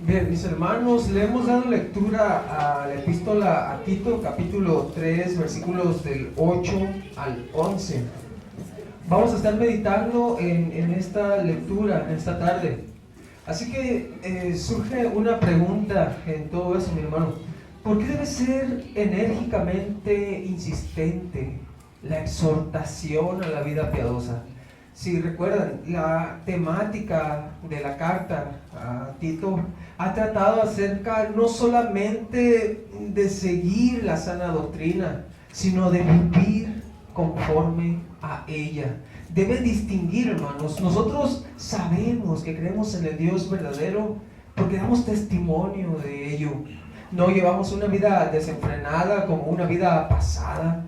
Bien, mis hermanos, le hemos dado lectura a la epístola a Tito, capítulo 3, versículos del 8 al 11. Vamos a estar meditando en esta lectura, en esta tarde. Así que surge una pregunta en todo eso, mi hermano. ¿Por qué debe ser enérgicamente insistente la exhortación a la vida piadosa? Si recuerdan, la temática de la carta a Tito ha tratado acerca no solamente de seguir la sana doctrina, sino de vivir conforme a ella. Debe distinguir, hermanos. Nosotros sabemos que creemos en el Dios verdadero porque damos testimonio de ello. No llevamos una vida desenfrenada como una vida pasada.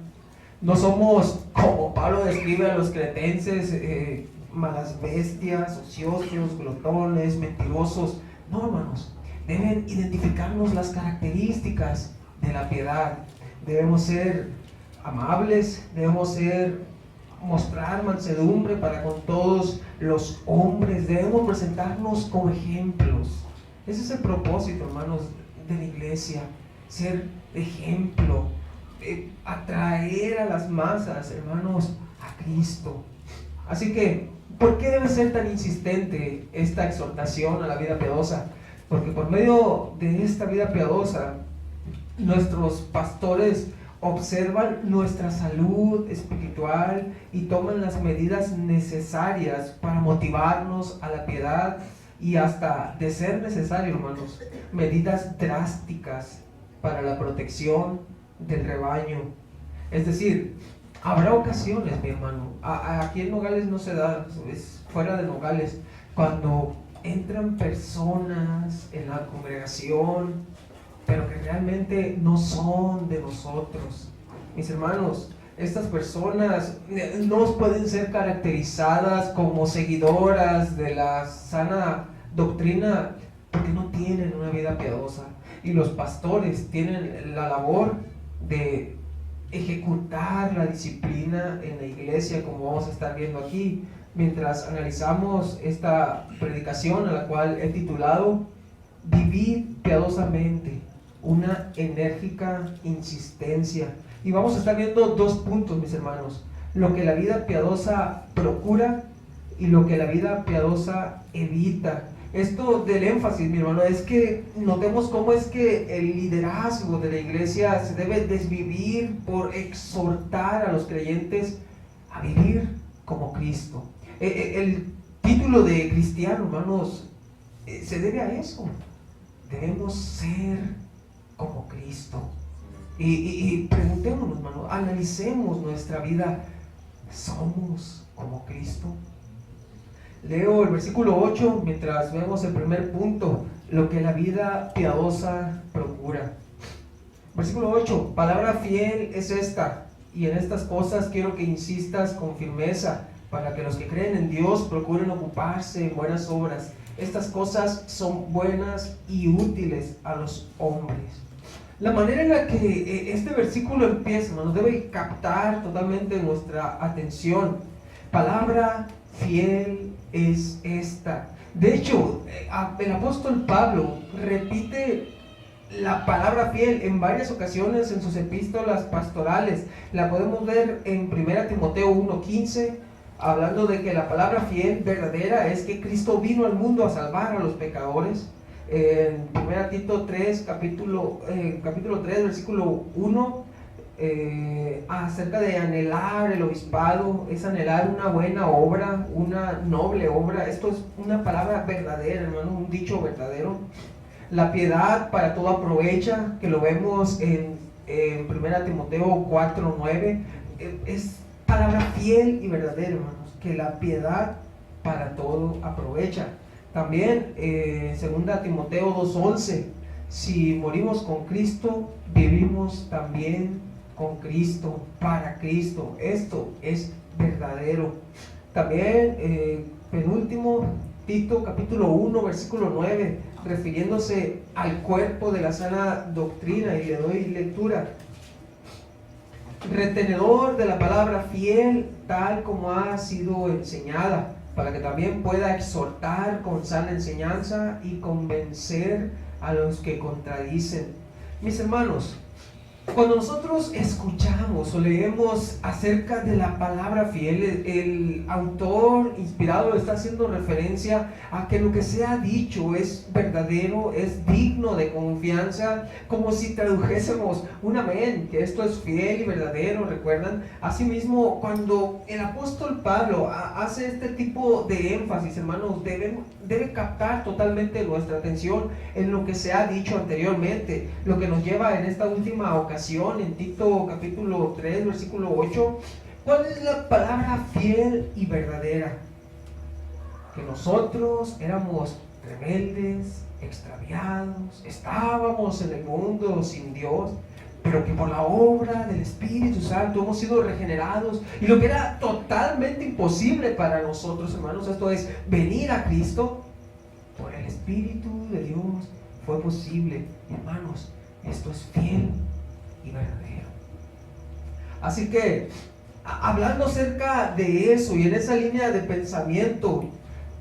No somos, como Pablo describe a los cretenses, malas bestias, ociosos, glotones, mentirosos. No, hermanos, deben identificarnos las características de la piedad. Debemos ser amables, debemos mostrar mansedumbre para con todos los hombres, debemos presentarnos como ejemplos. Ese es el propósito, hermanos, de la iglesia, ser ejemplo. Atraer a las masas, hermanos, a Cristo. Así que, ¿por qué debe ser tan insistente esta exhortación a la vida piadosa? Porque por medio de esta vida piadosa, nuestros pastores observan nuestra salud espiritual y toman las medidas necesarias para motivarnos a la piedad y hasta, de ser necesario, hermanos, medidas drásticas para la protección del rebaño. Es decir, habrá ocasiones, mi hermano, aquí en Nogales no se da, es fuera de Nogales, cuando entran personas en la congregación, pero que realmente no son de nosotros. Mis hermanos, estas personas no pueden ser caracterizadas como seguidoras de la sana doctrina porque no tienen una vida piadosa. Y los pastores tienen la labor de ejecutar la disciplina en la iglesia, como vamos a estar viendo aquí, mientras analizamos esta predicación a la cual he titulado Vivir piadosamente, una enérgica insistencia. Y vamos a estar viendo dos puntos, mis hermanos: lo que la vida piadosa procura y lo que la vida piadosa evita. Esto del énfasis, mi hermano, es que notemos cómo es que el liderazgo de la iglesia se debe desvivir por exhortar a los creyentes a vivir como Cristo. El título de cristiano, hermanos, se debe a eso. Debemos ser como Cristo. Y preguntémonos, hermano, analicemos nuestra vida. ¿Somos como Cristo? Leo el versículo 8 mientras vemos el primer punto, lo que la vida piadosa procura. Versículo 8, palabra fiel es esta, y en estas cosas quiero que insistas con firmeza, para que los que creen en Dios procuren ocuparse en buenas obras. Estas cosas son buenas y útiles a los hombres. La manera en la que este versículo empieza nos debe captar totalmente nuestra atención. Palabra fiel es esta. De hecho, el apóstol Pablo repite la palabra fiel en varias ocasiones en sus epístolas pastorales. La podemos ver en 1 Timoteo 1:15, hablando de que la palabra fiel verdadera es que Cristo vino al mundo a salvar a los pecadores. En 1 Tito 3, capítulo 3, versículo 1, acerca de anhelar el obispado, es anhelar una buena obra, una noble obra. Esto es una palabra verdadera, hermano, un dicho verdadero. La piedad para todo aprovecha, que lo vemos en 1 Timoteo 4:9, es palabra fiel y verdadera, hermanos, que la piedad para todo aprovecha. También 2 Timoteo 2:11, si morimos con Cristo, vivimos también con Cristo, para Cristo. Esto es verdadero. También penúltimo, Tito capítulo 1 versículo 9, refiriéndose al cuerpo de la sana doctrina, y le doy lectura: retenedor de la palabra fiel tal como ha sido enseñada, para que también pueda exhortar con sana enseñanza y convencer a los que contradicen. Mis hermanos, cuando nosotros escuchamos o leemos acerca de la palabra fiel, el autor inspirado está haciendo referencia a que lo que se ha dicho es verdadero, es digno de confianza, como si tradujésemos un amén, que esto es fiel y verdadero, ¿recuerdan? Asimismo, cuando el apóstol Pablo hace este tipo de énfasis, hermanos, debe captar totalmente nuestra atención en lo que se ha dicho anteriormente, lo que nos lleva en esta última ocasión en Tito capítulo 3 versículo 8. ¿Cuál es la palabra fiel y verdadera? Que nosotros éramos rebeldes, extraviados, estábamos en el mundo sin Dios, pero que por la obra del Espíritu Santo hemos sido regenerados, y lo que era totalmente imposible para nosotros, hermanos, esto es venir a Cristo, por el Espíritu de Dios fue posible. Hermanos, esto es fiel y verdadero. Así que, hablando acerca de eso y en esa línea de pensamiento,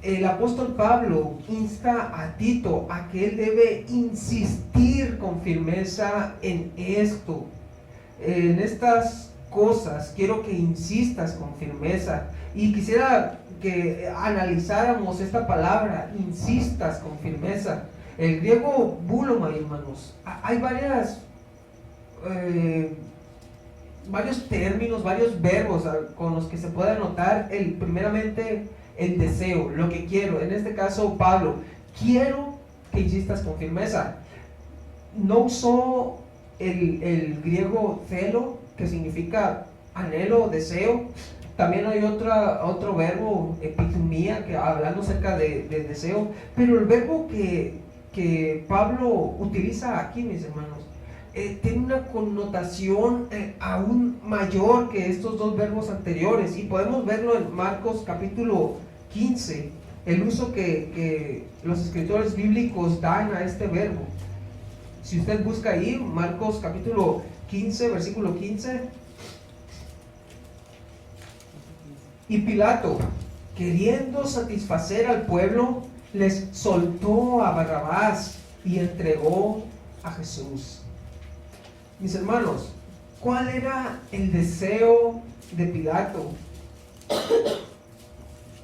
el apóstol Pablo insta a Tito a que él debe insistir con firmeza en esto, en estas cosas. Quiero que insistas con firmeza, y quisiera que analizáramos esta palabra, insistas con firmeza. El griego boulomai, hermanos, hay varios términos, varios verbos con los que se puede anotar primeramente el deseo, lo que quiero. En este caso, Pablo, quiero que insistas con firmeza. No usó el griego celo, que significa anhelo, deseo. También hay otro verbo, epithumia, que hablando acerca de deseo. Pero el verbo que Pablo utiliza aquí, mis hermanos, tiene una connotación aún mayor que estos dos verbos anteriores, y podemos verlo en Marcos capítulo 15, el uso que los escritores bíblicos dan a este verbo. Si usted busca ahí, Marcos capítulo 15, versículo 15. Y Pilato, queriendo satisfacer al pueblo, les soltó a Barrabás y entregó a Jesús. Mis hermanos, ¿cuál era el deseo de Pilato?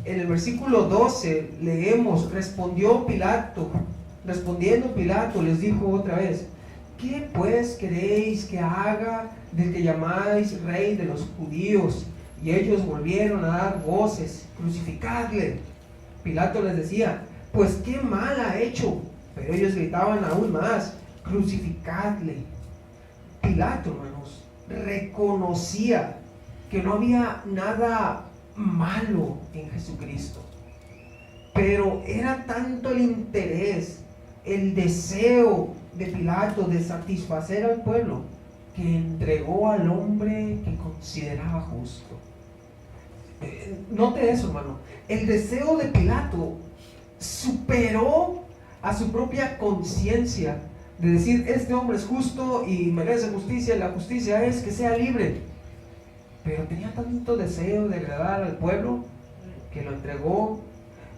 En el versículo 12 leemos, respondiendo Pilato les dijo otra vez, ¿qué pues queréis que haga del que llamáis rey de los judíos? Y ellos volvieron a dar voces, crucificadle. Pilato les decía, pues qué mal ha hecho. Pero ellos gritaban aún más, crucificadle. Pilato, hermanos, reconocía que no había nada malo en Jesucristo, pero era tanto el interés, el deseo de Pilato de satisfacer al pueblo, que entregó al hombre que consideraba justo. Note eso, hermano. El deseo de Pilato superó a su propia conciencia de decir, este hombre es justo y merece justicia, y la justicia es que sea libre. Pero tenía tanto deseo de agradar al pueblo que lo entregó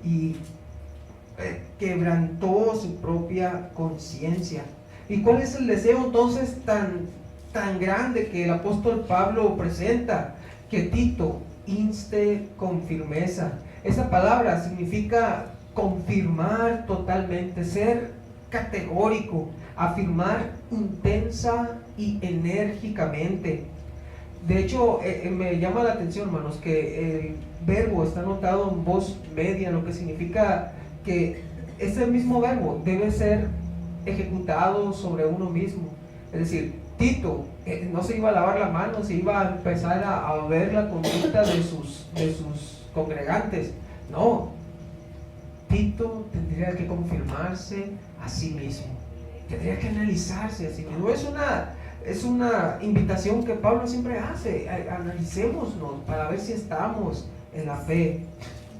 y quebrantó su propia conciencia. ¿Y cuál es el deseo entonces tan grande que el apóstol Pablo presenta? Que Tito inste con firmeza. Esa palabra significa confirmar totalmente, ser categórico, afirmar intensa y enérgicamente. De hecho, me llama la atención, hermanos, que el verbo está anotado en voz media, lo que significa que ese mismo verbo debe ser ejecutado sobre uno mismo. Es decir, Tito no se iba a lavar la mano, se iba a empezar a ver la conducta de sus congregantes. No, Tito tendría que confirmarse a sí mismo, tendría que analizarse a sí mismo. Es una invitación que Pablo siempre hace, analicémonos para ver si estamos en la fe.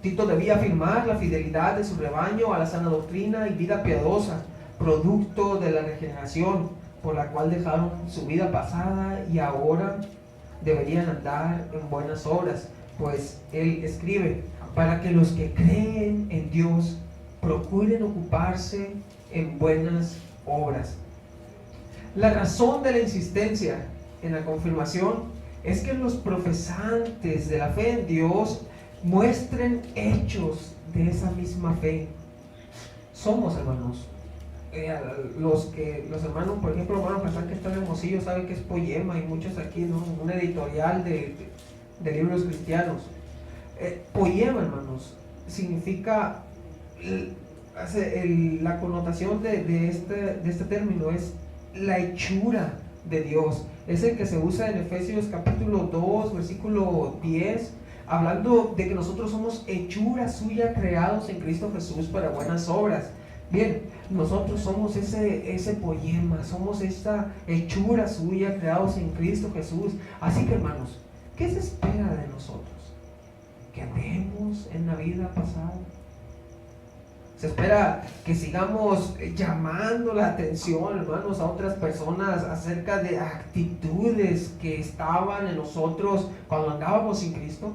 Tito debía afirmar la fidelidad de su rebaño a la sana doctrina y vida piadosa, producto de la regeneración, por la cual dejaron su vida pasada y ahora deberían andar en buenas obras. Pues él escribe, para que los que creen en Dios procuren ocuparse en buenas obras. La razón de la insistencia en la confirmación es que los profesantes de la fe en Dios muestren hechos de esa misma fe. Somos hermanos. Los hermanos, por ejemplo, hermano Hassan, que está en Hermosillo, sabe que es Poema, y muchos aquí, ¿no? Un editorial de libros cristianos. Poema, hermanos, significa, la connotación de este término es la hechura de Dios. Es el que se usa en Efesios capítulo 2, versículo 10, hablando de que nosotros somos hechura suya, creados en Cristo Jesús para buenas obras. Bien, nosotros somos ese poema, somos esta hechura suya, creados en Cristo Jesús. Así que, hermanos, ¿qué se espera de nosotros? ¿Que andemos en la vida pasada? Se espera que sigamos llamando la atención, hermanos, a otras personas acerca de actitudes que estaban en nosotros cuando andábamos sin Cristo.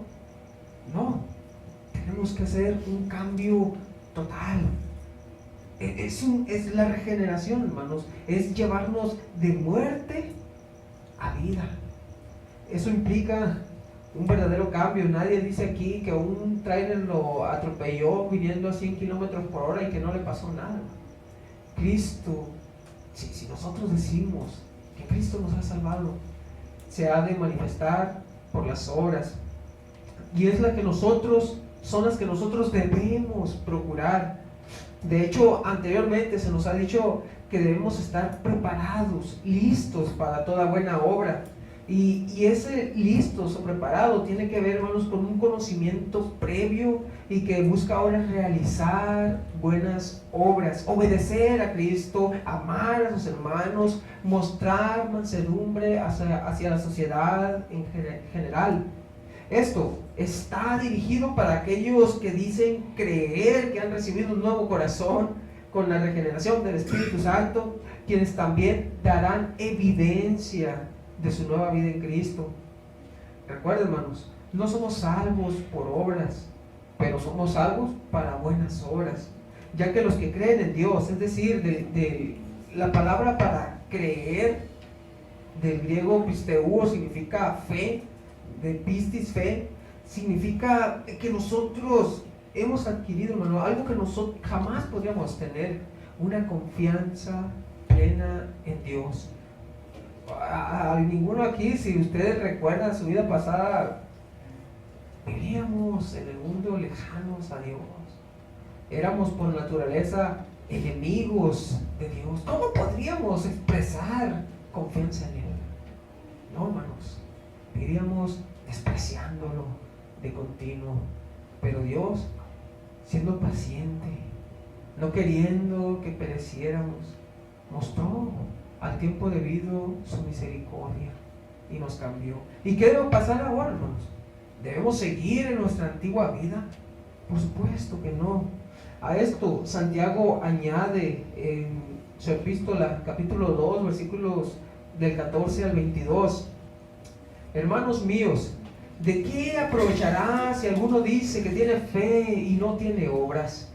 No, tenemos que hacer un cambio total. Es la regeneración, hermanos, es llevarnos de muerte a vida. Eso implica un verdadero cambio. Nadie dice aquí que un tráiler lo atropelló viniendo a 100 kilómetros por hora y que no le pasó nada. Cristo, si nosotros decimos que Cristo nos ha salvado, se ha de manifestar por las obras, y es son las que nosotros debemos procurar. De hecho, anteriormente se nos ha dicho que debemos estar preparados, listos para toda buena obra. Y ese listos o preparado tiene que ver, hermanos, con un conocimiento previo y que busca ahora realizar buenas obras, obedecer a Cristo, amar a sus hermanos, mostrar mansedumbre hacia la sociedad en general. Esto está dirigido para aquellos que dicen creer que han recibido un nuevo corazón con la regeneración del Espíritu Santo, quienes también darán evidencia de su nueva vida en Cristo. Recuerden, hermanos, no somos salvos por obras, pero somos salvos para buenas obras, ya que los que creen en Dios, es decir, de la palabra para creer, del griego pisteuo, significa fe, de pistis, fe, significa que nosotros hemos adquirido, hermano, algo que nosotros jamás podríamos tener, una confianza plena en Dios. A ninguno aquí, si ustedes recuerdan su vida pasada, vivíamos en el mundo lejanos a Dios. Éramos por naturaleza enemigos de Dios. ¿Cómo podríamos expresar confianza en Él? No, hermanos, vivíamos despreciándolo de continuo. Pero Dios, siendo paciente, no queriendo que pereciéramos, mostró al tiempo debido su misericordia y nos cambió. ¿Y qué debe pasar ahora, hermanos? ¿Debemos seguir en nuestra antigua vida? Por supuesto que no. A esto Santiago añade en su epístola, capítulo 2, versículos del 14 al 22. Hermanos míos, ¿de qué aprovechará si alguno dice que tiene fe y no tiene obras?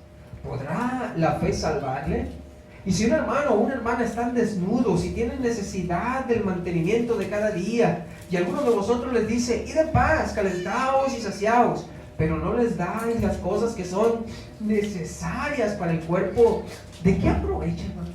¿Podrá la fe salvarle? Y si un hermano o una hermana están desnudos y tienen necesidad del mantenimiento de cada día, y alguno de vosotros les dice, id en paz, calentaos y saciaos, pero no les dais las cosas que son necesarias para el cuerpo, ¿de qué aprovecha, hermanos?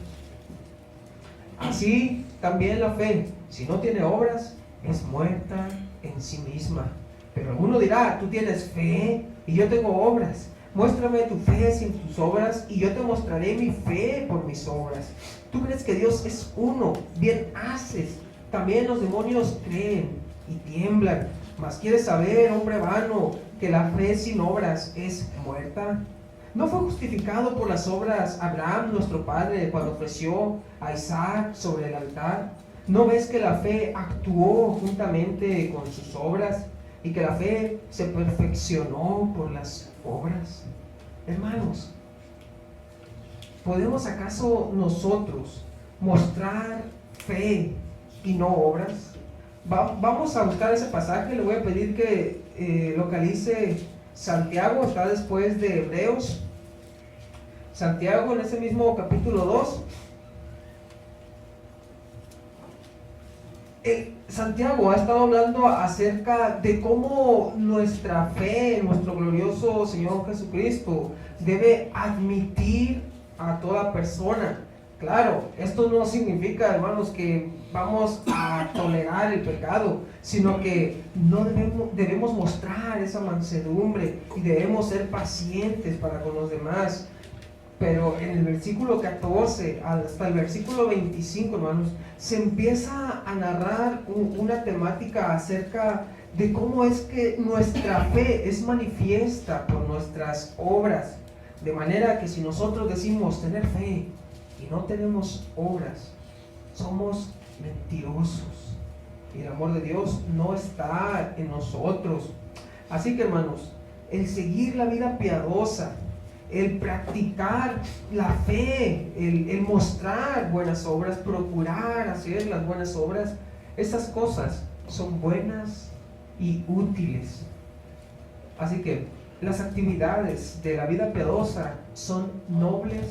Así también la fe, si no tiene obras, es muerta en sí misma. Pero alguno dirá, tú tienes fe y yo tengo obras. Muéstrame tu fe sin tus obras y yo te mostraré mi fe por mis obras. Tú crees que Dios es uno, bien haces. También los demonios creen y tiemblan. Mas quieres saber, hombre vano, que la fe sin obras es muerta. ¿No fue justificado por las obras Abraham, nuestro padre, cuando ofreció a Isaac sobre el altar? ¿No ves que la fe actuó juntamente con sus obras y que la fe se perfeccionó por las obras? Hermanos, ¿podemos acaso nosotros mostrar fe y no obras? Vamos a buscar ese pasaje. Le voy a pedir que localice Santiago está después de Hebreos. Santiago en ese mismo capítulo 2. Santiago ha estado hablando acerca de cómo nuestra fe en nuestro glorioso Señor Jesucristo debe admitir a toda persona. Claro, esto no significa, hermanos, que vamos a tolerar el pecado, sino que no debemos mostrar esa mansedumbre y debemos ser pacientes para con los demás. Pero en el versículo 14 hasta el versículo 25, hermanos, se empieza a narrar una temática acerca de cómo es que nuestra fe es manifiesta por nuestras obras. De manera que si nosotros decimos tener fe y no tenemos obras, somos mentirosos y el amor de Dios no está en nosotros. Así que, hermanos, el seguir la vida piadosa, el practicar la fe, el mostrar buenas obras, procurar hacer las buenas obras, esas cosas son buenas y útiles. Así que las actividades de la vida piadosa son nobles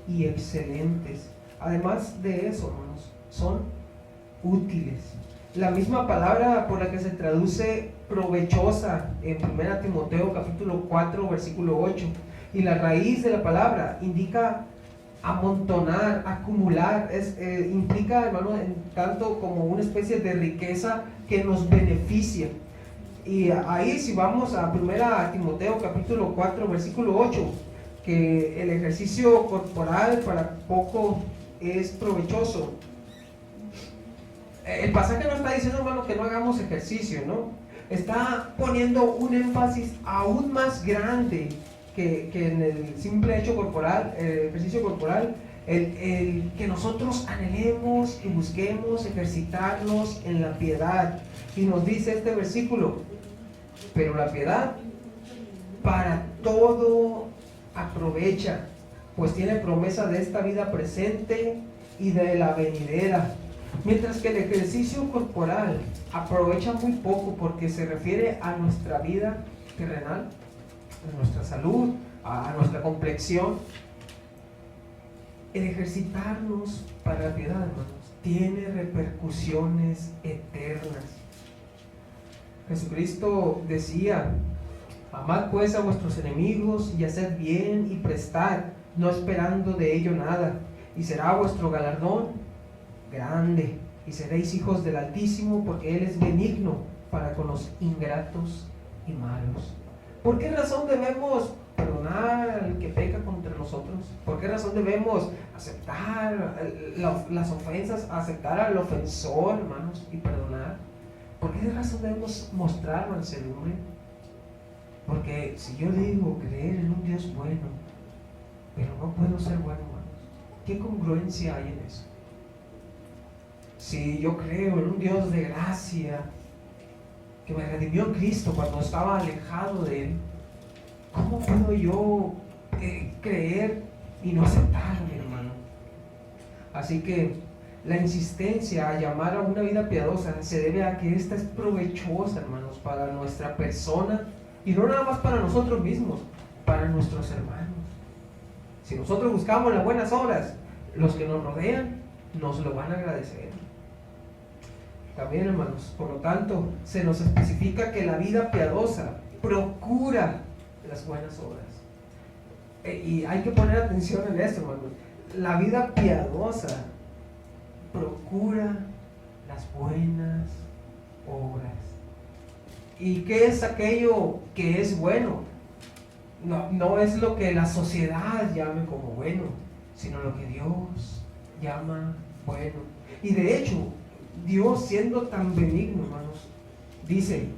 y excelentes. Además de eso, hermanos, son útiles. La misma palabra por la que se traduce provechosa en 1 Timoteo capítulo 4 versículo 8, y la raíz de la palabra indica amontonar, acumular, implica, hermano, en tanto como una especie de riqueza que nos beneficia. Y ahí, si vamos a 1 Timoteo capítulo 4 versículo 8, que el ejercicio corporal para poco es provechoso. El pasaje no está diciendo, hermano, que no hagamos ejercicio, ¿no? Está poniendo un énfasis aún más grande que en el simple hecho corporal, el ejercicio corporal, el que nosotros anhelemos y busquemos ejercitarnos en la piedad. Y nos dice este versículo: pero la piedad para todo aprovecha, pues tiene promesa de esta vida presente y de la venidera. Mientras que el ejercicio corporal aprovecha muy poco porque se refiere a nuestra vida terrenal, a nuestra salud, a nuestra complexión, el ejercitarnos para la piedad, hermanos, tiene repercusiones eternas. Jesucristo decía: amad pues a vuestros enemigos y haced bien y prestad, no esperando de ello nada, y será vuestro galardón grande, y seréis hijos del Altísimo, porque Él es benigno para con los ingratos y malos. ¿Por qué razón debemos perdonar al que peca contra nosotros? ¿Por qué razón debemos aceptar las ofensas, aceptar al ofensor, hermanos, y perdonar? ¿Por qué razón debemos mostrar mansedumbre? Porque si yo digo creer en un Dios bueno, pero no puedo ser bueno, hermanos, ¿qué congruencia hay en eso? Si yo creo en un Dios de gracia, que me redimió en Cristo cuando estaba alejado de Él, ¿cómo puedo yo creer y no aceptarlo, mi hermano? Así que la insistencia a llamar a una vida piadosa se debe a que esta es provechosa, hermanos, para nuestra persona, y no nada más para nosotros mismos, para nuestros hermanos. Si nosotros buscamos las buenas obras, los que nos rodean nos lo van a agradecer. También, hermanos, por lo tanto, se nos especifica que la vida piadosa procura las buenas obras. Y hay que poner atención en esto, hermanos. La vida piadosa procura las buenas obras. ¿Y qué es aquello que es bueno? No es lo que la sociedad llame como bueno, sino lo que Dios llama bueno. Y de hecho, Dios, siendo tan benigno, hermanos, dice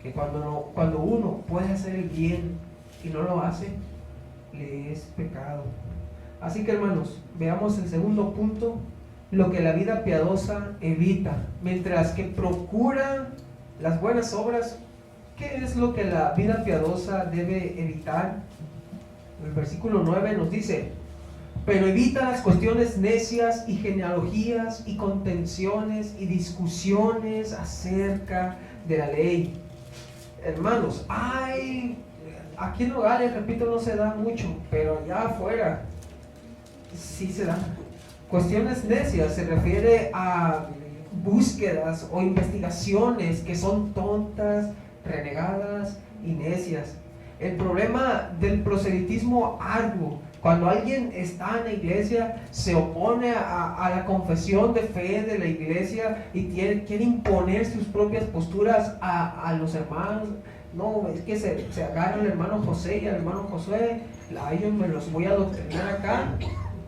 que cuando uno puede hacer el bien y no lo hace, le es pecado. Así que, hermanos, veamos el segundo punto: lo que la vida piadosa evita. Mientras que procura las buenas obras, ¿qué es lo que la vida piadosa debe evitar? El versículo 9 nos dice: pero evita las cuestiones necias y genealogías y contenciones y discusiones acerca de la ley. Hermanos, hay aquí en Nogales, repito, no se da mucho, pero allá afuera sí se da. Cuestiones necias se refiere a búsquedas o investigaciones que son tontas, renegadas y necias. El problema del proselitismo arduo, cuando alguien está en la iglesia, se opone a la confesión de fe de la iglesia y quiere imponer sus propias posturas a los hermanos. No, es que se agarra al hermano José y al hermano Josué, a ellos me los voy a adoctrinar acá,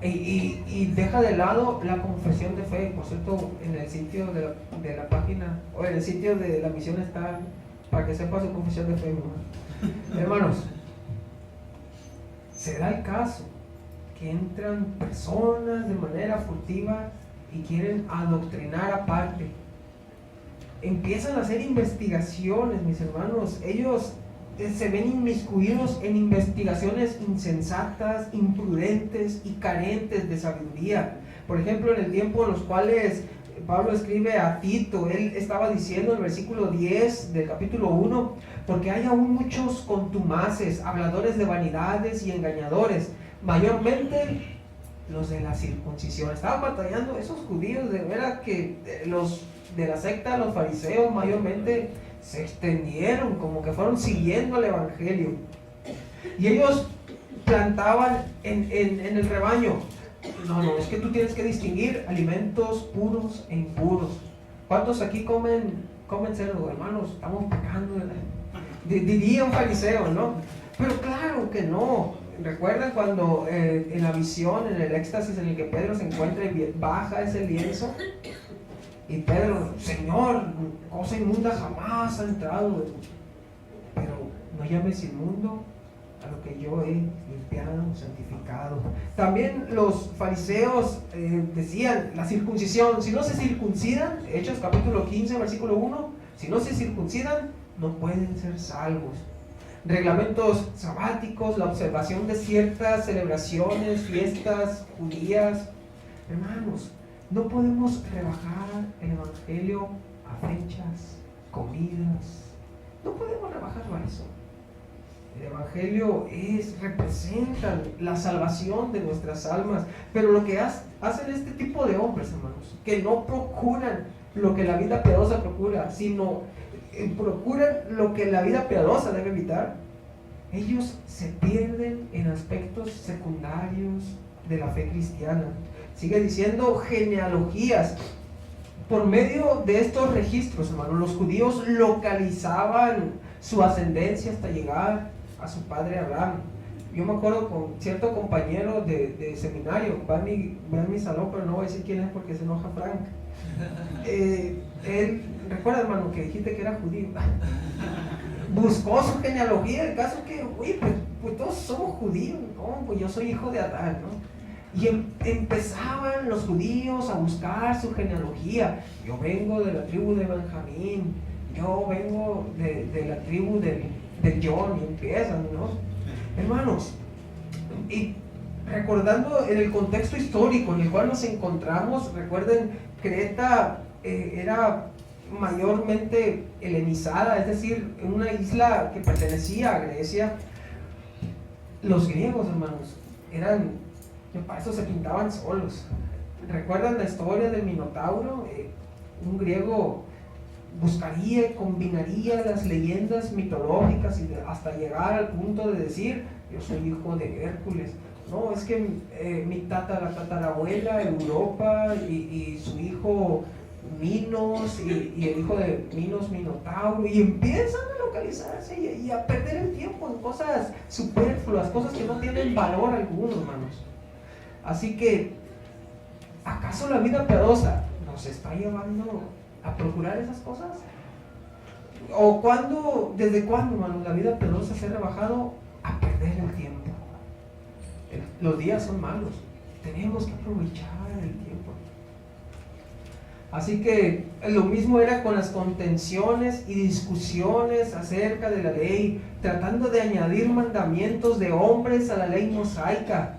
y deja de lado la confesión de fe. Por cierto, en el sitio de la página, o en el sitio de la misión está, para que sepa su confesión de fe, ¿no? Hermanos, se da el caso que entran personas de manera furtiva y quieren adoctrinar aparte. Empiezan a hacer investigaciones, mis hermanos. Ellos se ven inmiscuidos en investigaciones insensatas, imprudentes y carentes de sabiduría. Por ejemplo, en el tiempo en los cuales Pablo escribe a Tito, él estaba diciendo en el versículo 10 del capítulo 1, porque hay aún muchos contumaces, habladores de vanidades y engañadores, mayormente los de la circuncisión. Estaban batallando esos judíos, de veras que los de la secta, los fariseos, mayormente se extendieron, como que fueron siguiendo el evangelio. Y ellos plantaban en el rebaño: no, es que tú tienes que distinguir alimentos puros e impuros. ¿Cuántos aquí comen cerdo, hermanos? Estamos pecando, diría un fariseo, ¿no? Pero claro que no. ¿Recuerdan cuando en la visión, en el éxtasis en el que Pedro se encuentra y baja ese lienzo? Y Pedro: Señor, cosa inmunda jamás ha entrado, pero no llames inmundo a lo que yo he limpiado, santificado. También los fariseos decían: la circuncisión, si no se circuncidan, Hechos capítulo 15, versículo 1, si no se circuncidan, no pueden ser salvos. Reglamentos sabáticos, la observación de ciertas celebraciones, fiestas judías. Hermanos, no podemos rebajar el evangelio a fechas, comidas. No podemos rebajarlo a eso. El evangelio representa la salvación de nuestras almas. Pero lo que hacen este tipo de hombres, hermanos, que no procuran lo que la vida piadosa procura, sino procuran lo que la vida piadosa debe evitar, ellos se pierden en aspectos secundarios de la fe cristiana. Sigue diciendo genealogías. Por medio de estos registros, hermanos, los judíos localizaban su ascendencia hasta llegar a su padre Abraham. Yo me acuerdo con cierto compañero de seminario, va en mi salón, pero no voy a decir quién es porque se enoja Frank. Él, recuerda, hermano, que dijiste que era judío. Buscó su genealogía, el caso que, pues todos somos judíos, no, pues yo soy hijo de Adán, ¿no? Y empezaban los judíos a buscar su genealogía. Yo vengo de la tribu de Benjamín, yo vengo de la tribu de John, y empiezan, ¿no? Hermanos, y recordando en el contexto histórico en el cual nos encontramos, recuerden, Creta era mayormente helenizada, es decir, una isla que pertenecía a Grecia. Los griegos, hermanos, para eso se pintaban solos. ¿Recuerdan la historia del Minotauro? Un griego buscaría y combinaría las leyendas mitológicas hasta llegar al punto de decir: yo soy hijo de Hércules. No, es que mi tatarabuela Europa y su hijo Minos y el hijo de Minos, Minotauro, y empiezan a localizarse y a perder el tiempo en cosas superfluas, cosas que no tienen valor alguno, hermanos. Así que, ¿acaso la vida piadosa nos está llevando a procurar esas cosas? ¿O desde cuándo, hermanos, la vida piadosa se ha rebajado a perder el tiempo? Los días son malos, tenemos que aprovechar el tiempo. Así que lo mismo era con las contenciones y discusiones acerca de la ley, tratando de añadir mandamientos de hombres a la ley mosaica,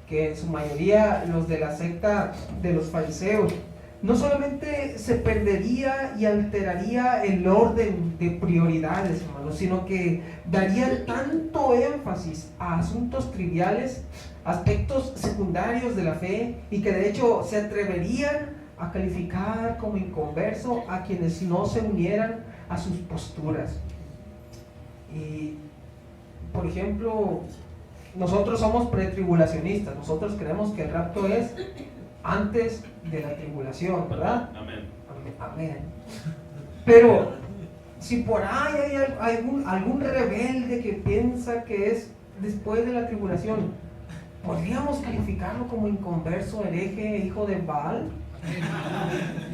que en su mayoría los de la secta de los fariseos. no solamente se perdería y alteraría el orden de prioridades, hermanos, sino que darían tanto énfasis a asuntos triviales, aspectos secundarios de la fe, y que de hecho se atreverían a calificar como inconverso a quienes no se unieran a sus posturas. Y, por ejemplo, nosotros somos pretribulacionistas, nosotros creemos que el rapto es antes de la tribulación, ¿verdad? Amén. Amén. Pero si por ahí hay algún rebelde que piensa que es después de la tribulación, ¿podríamos calificarlo como inconverso, hereje, hijo de Baal?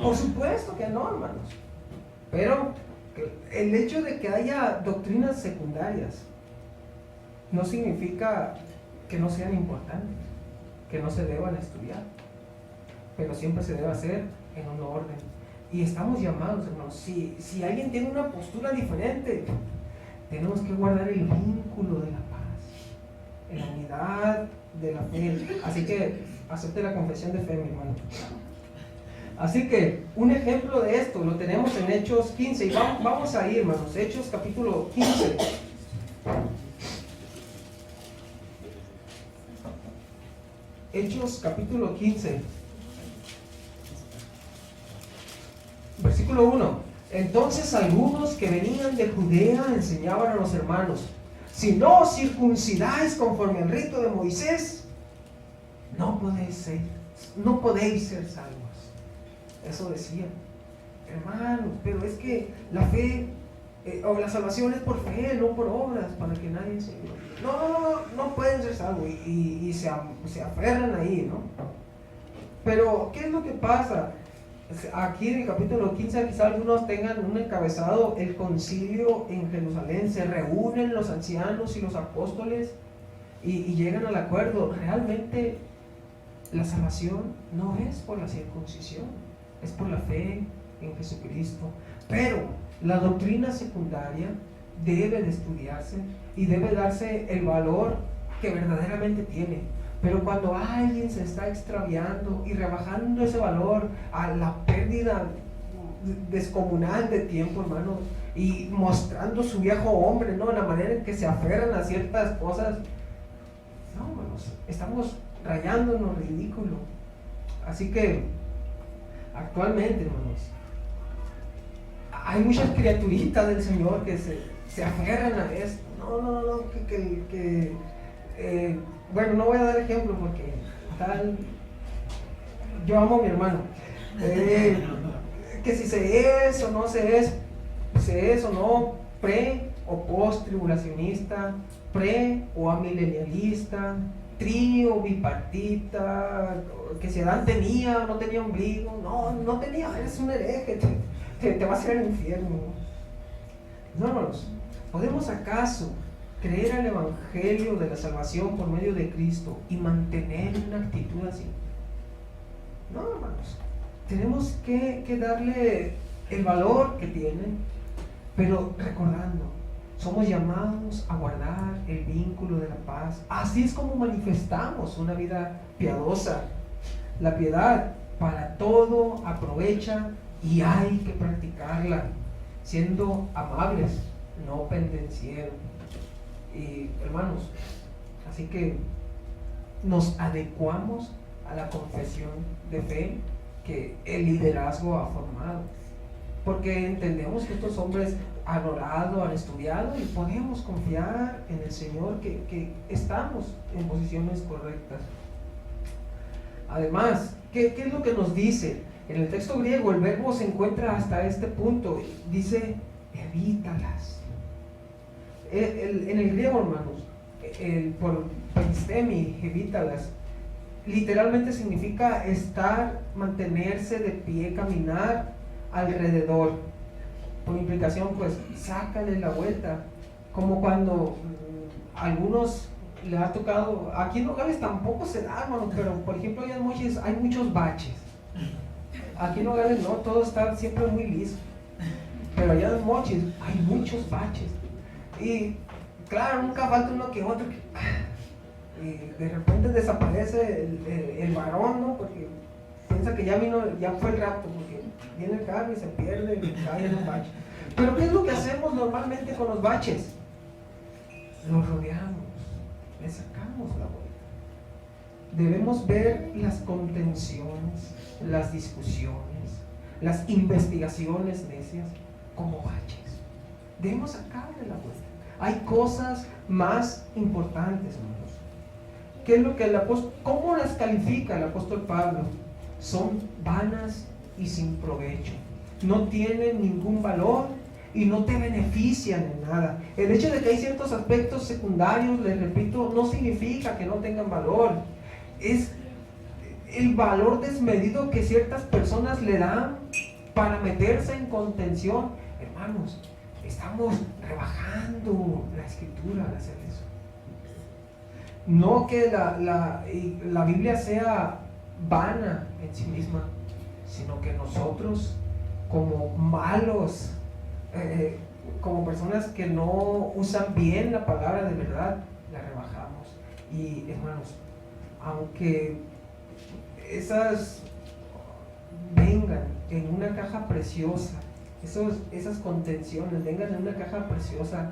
Por supuesto que no, hermanos. Pero el hecho de que haya doctrinas secundarias no significa que no sean importantes, que no se deban estudiar, pero siempre se debe hacer en un orden. Y estamos llamados, hermanos, si alguien tiene una postura diferente, tenemos que guardar el vínculo de la paz, en la unidad de la fe. Así que acepte la confesión de fe, mi hermano. Así que un ejemplo de esto lo tenemos en Hechos 15, y vamos a ir, hermanos, Hechos capítulo 15. Hechos capítulo 15, versículo 1. Entonces algunos que venían de Judea enseñaban a los hermanos: si no os circuncidáis conforme al rito de Moisés, no podéis ser salvos. Eso decían, hermanos, pero es que la fe o la salvación es por fe, no por obras, para que nadie se... No pueden ser salvos, y se aferran ahí, ¿no? Pero, ¿qué es lo que pasa? Aquí en el capítulo 15, quizá algunos tengan un encabezado: el concilio en Jerusalén. Se reúnen los ancianos y los apóstoles y llegan al acuerdo. Realmente la salvación no es por la circuncisión, es por la fe en Jesucristo. Pero la doctrina secundaria debe de estudiarse y debe darse el valor que verdaderamente tiene. Pero cuando alguien se está extraviando y rebajando ese valor a la pérdida descomunal de tiempo, hermano, y mostrando su viejo hombre, ¿no?, la manera en que se aferran a ciertas cosas, no, hermanos, estamos rayando en lo ridículo. Así que actualmente, hermanos, hay muchas criaturitas del Señor que se aferran a esto. Bueno, no voy a dar ejemplo porque yo amo a mi hermano. Que si se es o no se es o no pre o post tribulacionista, pre o amilenialista, tri o bipartita, que si Adán tenía o no tenía ombligo. No tenía, eres un hereje, te vas a ir al infierno. No, hermanos, ¿podemos acaso creer al evangelio de la salvación por medio de Cristo y mantener una actitud así? No, hermanos, tenemos que darle el valor que tiene, pero recordando, somos llamados a guardar el vínculo de la paz. Así es como manifestamos una vida piadosa. La piedad para todo aprovecha y hay que practicarla, siendo amables, no pendencieros. Y hermanos, así que nos adecuamos a la confesión de fe que el liderazgo ha formado, porque entendemos que estos hombres han orado, han estudiado, y podemos confiar en el Señor que estamos en posiciones correctas. Además, ¿qué es lo que nos dice? En el texto griego el verbo se encuentra hasta este punto, dice evítalas. En el griego, hermanos, por peristemi, evítalas, literalmente significa estar, mantenerse de pie, caminar alrededor. Por implicación, pues, sácale la vuelta. Como cuando algunos le ha tocado, aquí en Nogales tampoco se da, hermano, pero por ejemplo allá en Mochis hay muchos baches. Aquí en Nogales no, todo está siempre muy liso, pero allá en Mochis hay muchos baches. Y claro, nunca falta uno que otro y de repente desaparece el varón, ¿no? Porque piensa que ya fue el rapto, porque viene el carro y se pierde y cae en un bache. Pero ¿qué es lo que hacemos normalmente con los baches? Los rodeamos, le sacamos la vuelta. Debemos ver las contenciones, las discusiones, las investigaciones necias como baches. Debemos sacarle la vuelta. Hay cosas más importantes, hermanos. ¿Qué es lo que cómo las califica el apóstol Pablo? Son vanas y sin provecho. No tienen ningún valor y no te benefician en nada. El hecho de que hay ciertos aspectos secundarios, les repito, no significa que no tengan valor. Es el valor desmedido que ciertas personas le dan para meterse en contención. Hermanos, estamos rebajando la escritura al hacer eso. No que la Biblia sea vana en sí misma, sino que nosotros como malos, como personas que no usan bien la palabra de verdad, la rebajamos. Y hermanos, aunque esas vengan en una caja preciosa, esas contenciones vengan en una caja preciosa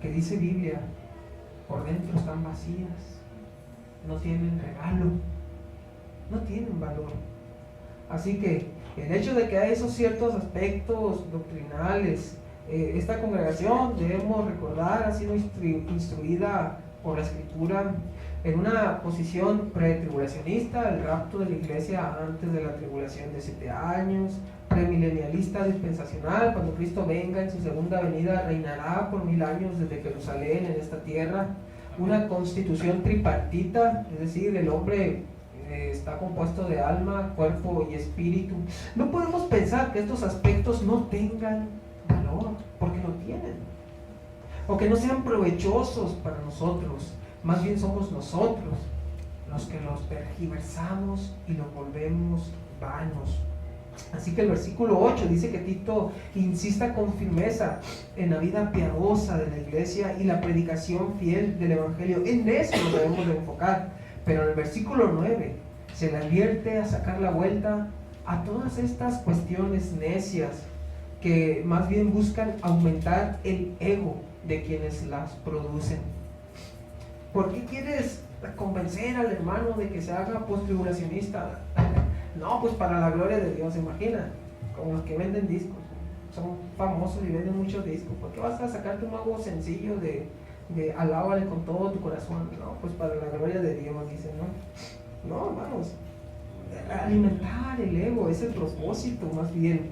que dice Biblia, por dentro están vacías, no tienen regalo, no tienen valor. Así que el hecho de que hay esos ciertos aspectos doctrinales, esta congregación, debemos recordar, ha sido instruida por la Escritura en una posición pretribulacionista, el rapto de la iglesia antes de la tribulación de 7 años, premilenialista dispensacional, cuando Cristo venga en su segunda venida, reinará por 1000 años desde Jerusalén en esta tierra, una constitución tripartita, es decir, el hombre está compuesto de alma, cuerpo y espíritu. No podemos pensar que estos aspectos no tengan valor, porque no tienen, o que no sean provechosos para nosotros. Más bien somos nosotros los que los tergiversamos y los volvemos vanos. Así que el versículo 8 dice que Tito insista con firmeza en la vida piadosa de la iglesia y la predicación fiel del evangelio. En eso nos debemos de enfocar. Pero en el versículo 9 se le advierte a sacar la vuelta a todas estas cuestiones necias que más bien buscan aumentar el ego de quienes las producen. ¿Por qué quieres convencer al hermano de que se haga postribulacionista? No, pues para la gloria de Dios, imagina, como los que venden discos, son famosos y venden muchos discos. ¿Por qué vas a sacarte un nuevo sencillo de alábale con todo tu corazón? No, pues para la gloria de Dios, dicen, ¿no? No, hermanos, alimentar el ego es el propósito más bien.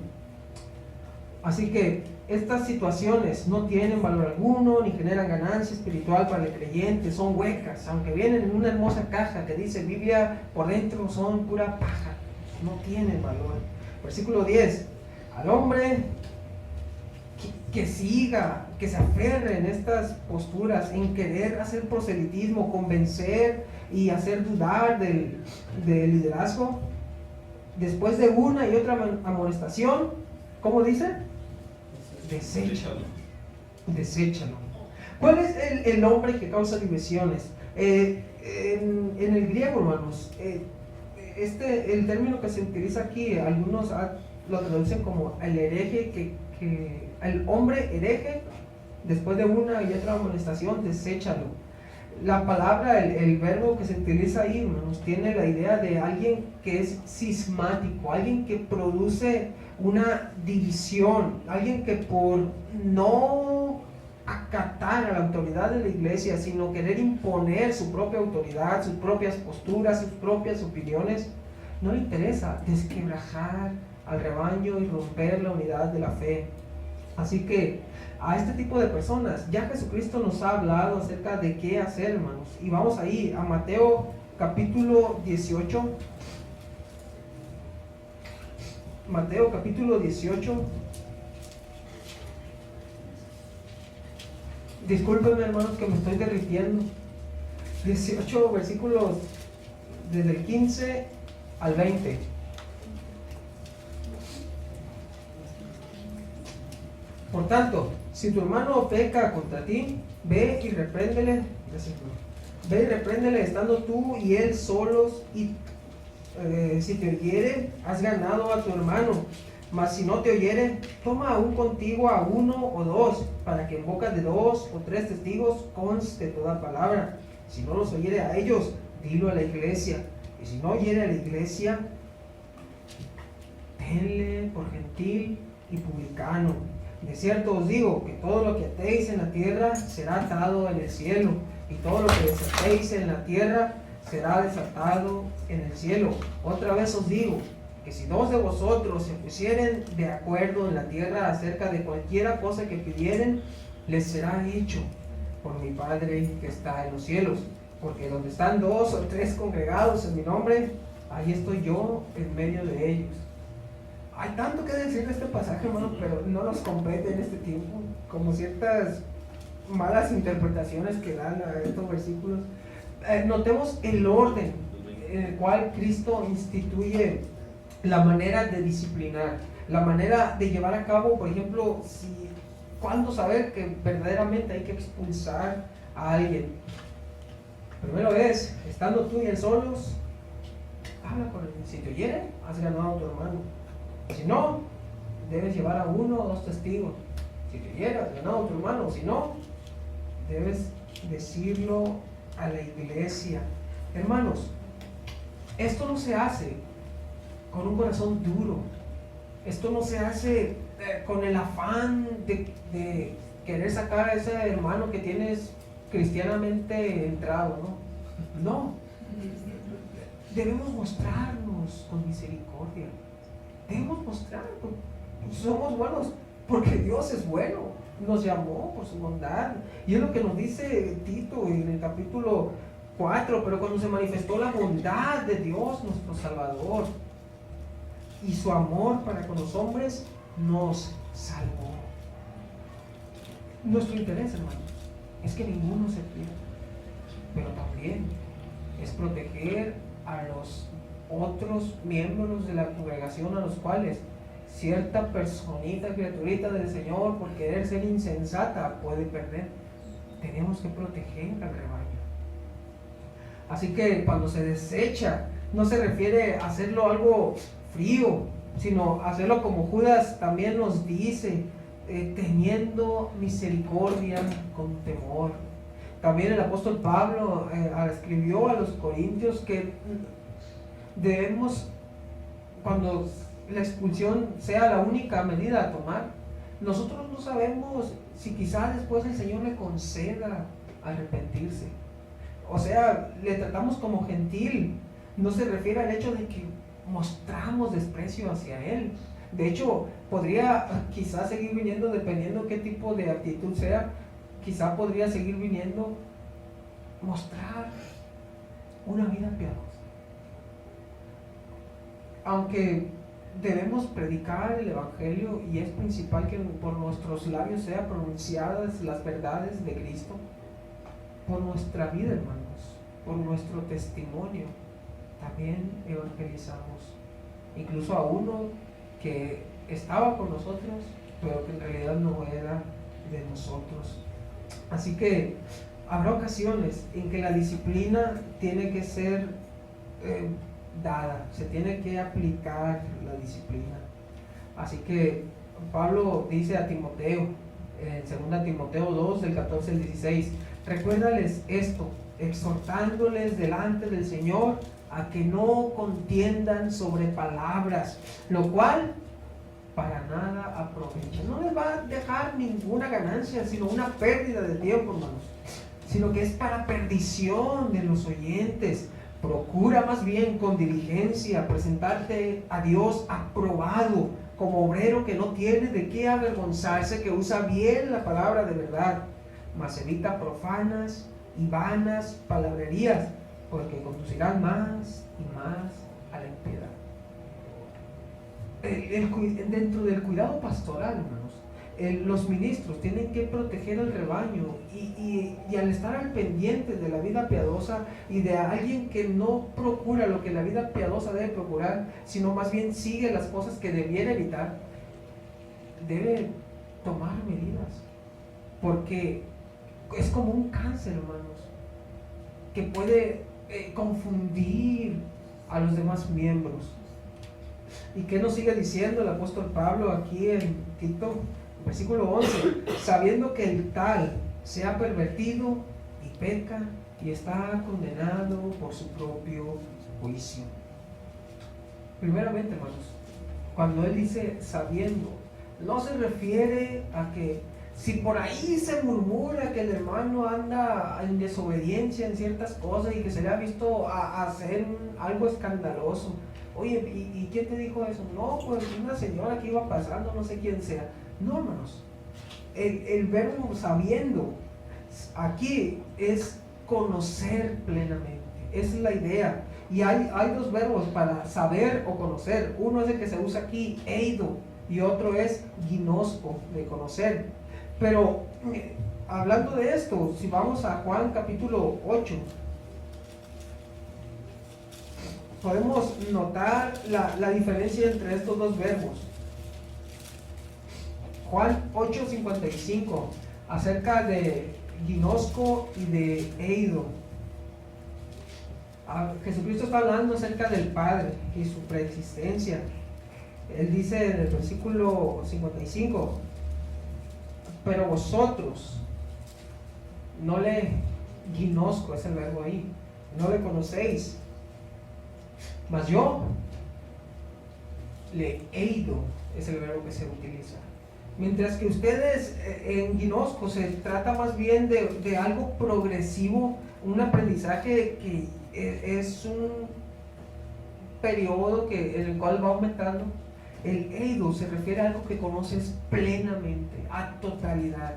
Así que estas situaciones no tienen valor alguno, ni generan ganancia espiritual para el creyente, son huecas, aunque vienen en una hermosa caja que dice Biblia, por dentro son pura paja, no tienen valor. Versículo 10, al hombre que siga, que se aferre en estas posturas, en querer hacer proselitismo, convencer y hacer dudar del liderazgo, después de una y otra amonestación, ¿cómo dice? Deséchalo. ¿Cuál es el hombre que causa divisiones? En el griego, hermanos, el término que se utiliza aquí, algunos lo traducen como el hereje, el hombre hereje, después de una y otra amonestación, deséchalo. La palabra, el verbo que se utiliza ahí, hermanos, tiene la idea de alguien que es cismático, alguien que produce una división, alguien que por no acatar a la autoridad de la iglesia, sino querer imponer su propia autoridad, sus propias posturas, sus propias opiniones, no le interesa desquebrajar al rebaño y romper la unidad de la fe. Así que a este tipo de personas ya Jesucristo nos ha hablado acerca de qué hacer, hermanos, y vamos ahí a Mateo capítulo 18. Mateo capítulo 18. Discúlpenme, hermanos, que me estoy derritiendo. 18 versículos desde el 15 al 20. Por tanto, si tu hermano peca contra ti, ve y repréndele estando tú y él solos, y Si te oyere, has ganado a tu hermano. Mas si no te oyere, toma aún contigo a uno o dos, para que en boca de 2 o 3 testigos conste toda palabra. Si no los oyere a ellos, dilo a la iglesia. Y si no oyere a la iglesia, tenle por gentil y publicano. De cierto os digo que todo lo que atéis en la tierra será atado en el cielo, y todo lo que desatéis en la tierra será desatado en el cielo. Otra vez os digo que si 2 de vosotros se pusieren de acuerdo en la tierra acerca de cualquiera cosa que pidieren, les será hecho por mi Padre que está en los cielos. Porque donde están 2 o 3 congregados en mi nombre, ahí estoy yo en medio de ellos. Hay tanto que decir de este pasaje, hermano, pero no nos compete en este tiempo, como ciertas malas interpretaciones que dan a estos versículos. Notemos el orden en el cual Cristo instituye la manera de disciplinar, la manera de llevar a cabo, por ejemplo, cuándo saber que verdaderamente hay que expulsar a alguien. Primero es, estando tú y él solos, habla con él. Si te oyere, has ganado a tu hermano. Si no, debes llevar a 1 o 2 testigos. Si te oyere, has ganado a tu hermano. Si no, debes decirlo a la iglesia. Hermanos, esto no se hace con un corazón duro. Esto no se hace con el afán de querer sacar a ese hermano que tienes cristianamente entrado, ¿no? No. Debemos mostrarnos con misericordia. Debemos mostrar, somos buenos porque Dios es bueno, nos llamó por su bondad, y es lo que nos dice Tito en el capítulo 4. Pero cuando se manifestó la bondad de Dios nuestro Salvador y su amor para con los hombres, nos salvó. Nuestro interés, hermanos, es que ninguno se pierda, pero también es proteger a los otros miembros de la congregación, a los cuales cierta personita, criaturita del Señor, por querer ser insensata, puede perder. Tenemos que proteger al rebaño. Así que cuando se desecha, no se refiere a hacerlo algo frío, sino hacerlo como Judas también nos dice, teniendo misericordia con temor. También el apóstol Pablo escribió a los corintios que debemos, cuando la expulsión sea la única medida a tomar, nosotros no sabemos si quizás después el Señor le conceda arrepentirse. O sea, le tratamos como gentil. No se refiere al hecho de que mostramos desprecio hacia Él. De hecho, podría quizás seguir viniendo, dependiendo qué tipo de actitud sea, quizás podría seguir viniendo mostrar una vida piadosa. Aunque debemos predicar el Evangelio y es principal que por nuestros labios sean pronunciadas las verdades de Cristo, por nuestra vida, hermanos, por nuestro testimonio, también evangelizamos. Incluso a uno que estaba con nosotros, pero que en realidad no era de nosotros. Así que habrá ocasiones en que la disciplina tiene que ser dada, se tiene que aplicar la disciplina. Así que Pablo dice a Timoteo, en 2 Timoteo 2, del 14 al 16, recuérdales esto, exhortándoles delante del Señor a que no contiendan sobre palabras, lo cual para nada aprovecha. No les va a dejar ninguna ganancia, sino una pérdida de tiempo, hermanos, sino que es para perdición de los oyentes. Procura más bien con diligencia presentarte a Dios aprobado, como obrero que no tiene de qué avergonzarse, que usa bien la palabra de verdad, mas evita profanas y vanas palabrerías, porque conducirán más y más a la impiedad. Dentro del cuidado pastoral, hermanos, los ministros tienen que proteger al rebaño y al estar al pendiente de la vida piadosa y de alguien que no procura lo que la vida piadosa debe procurar, sino más bien sigue las cosas que debiera evitar, debe tomar medidas, porque es como un cáncer, hermanos, que puede confundir a los demás miembros. ¿Y qué nos sigue diciendo el apóstol Pablo aquí en Tito, versículo 11? Sabiendo que el tal se ha pervertido y peca y está condenado por su propio juicio. Primeramente, hermanos, cuando él dice sabiendo, no se refiere a que si por ahí se murmura que el hermano anda en desobediencia en ciertas cosas y que se le ha visto hacer algo escandaloso. Oye, ¿y quién te dijo eso? No, pues una señora que iba pasando, no sé quién sea. No, hermanos, el verbo sabiendo aquí es conocer plenamente. Esa es la idea. Y hay dos verbos para saber o conocer. Uno es el que se usa aquí, eido, y otro es ginosco, de conocer. Pero hablando de esto, si vamos a Juan capítulo 8, podemos notar la diferencia entre estos dos verbos. Juan 8:55, acerca de ginosco y de eido. Jesucristo está hablando acerca del Padre y su preexistencia. Él dice en el versículo 55, pero vosotros no le ginosco, es el verbo ahí, no le conocéis, mas yo le eido, es el verbo que se utiliza. Mientras que ustedes en ginosco se trata más bien de algo progresivo, un aprendizaje que es un periodo en el cual va aumentando. El eido se refiere a algo que conoces plenamente, a totalidad.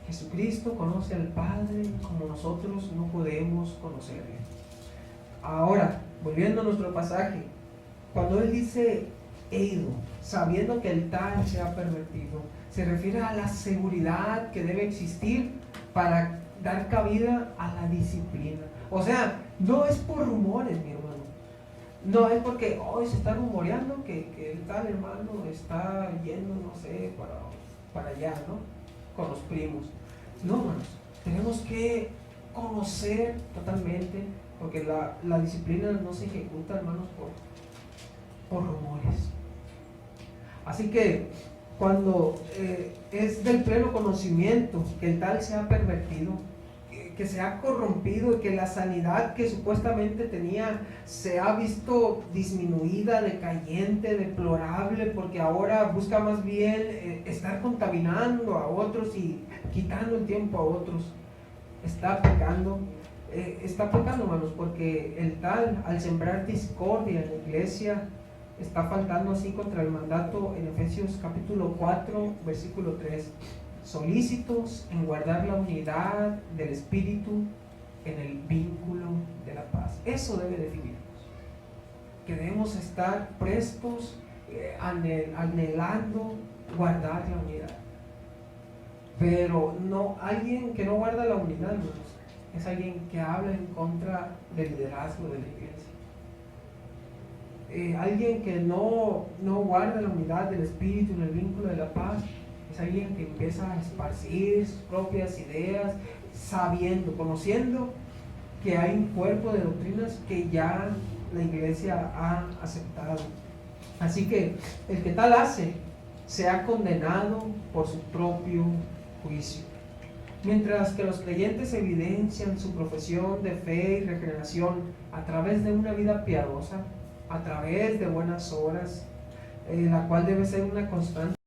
Jesucristo conoce al Padre como nosotros no podemos conocerle. Ahora, volviendo a nuestro pasaje, cuando él dice eido, sabiendo que el tal se ha pervertido, se refiere a la seguridad que debe existir para dar cabida a la disciplina. O sea, no es por rumores, mi hermano. No es porque hoy se está rumoreando que el tal hermano está yendo, no sé, para allá, ¿no? Con los primos. No, hermanos, tenemos que conocer totalmente, porque la disciplina no se ejecuta, hermanos, por rumores. Así que cuando es del pleno conocimiento que el tal se ha pervertido, que se ha corrompido y que la sanidad que supuestamente tenía se ha visto disminuida, decayente, deplorable, porque ahora busca más bien estar contaminando a otros y quitando el tiempo a otros. Está pecando, hermanos, porque el tal, al sembrar discordia en la iglesia, está faltando así contra el mandato en Efesios capítulo 4, versículo 3. Solícitos en guardar la unidad del Espíritu en el vínculo de la paz. Eso debe definirnos. Que debemos estar prestos, anhelando guardar la unidad. Pero no, alguien que no guarda la unidad, hermanos, es alguien que habla en contra del liderazgo de la iglesia. Alguien que no guarda la unidad del Espíritu en el vínculo de la paz, es alguien que empieza a esparcir sus propias ideas, conociendo que hay un cuerpo de doctrinas que ya la iglesia ha aceptado. Así que el que tal hace, se ha condenado por su propio juicio. Mientras que los creyentes evidencian su profesión de fe y regeneración a través de una vida piadosa, a través de buenas obras, la cual debe ser una constante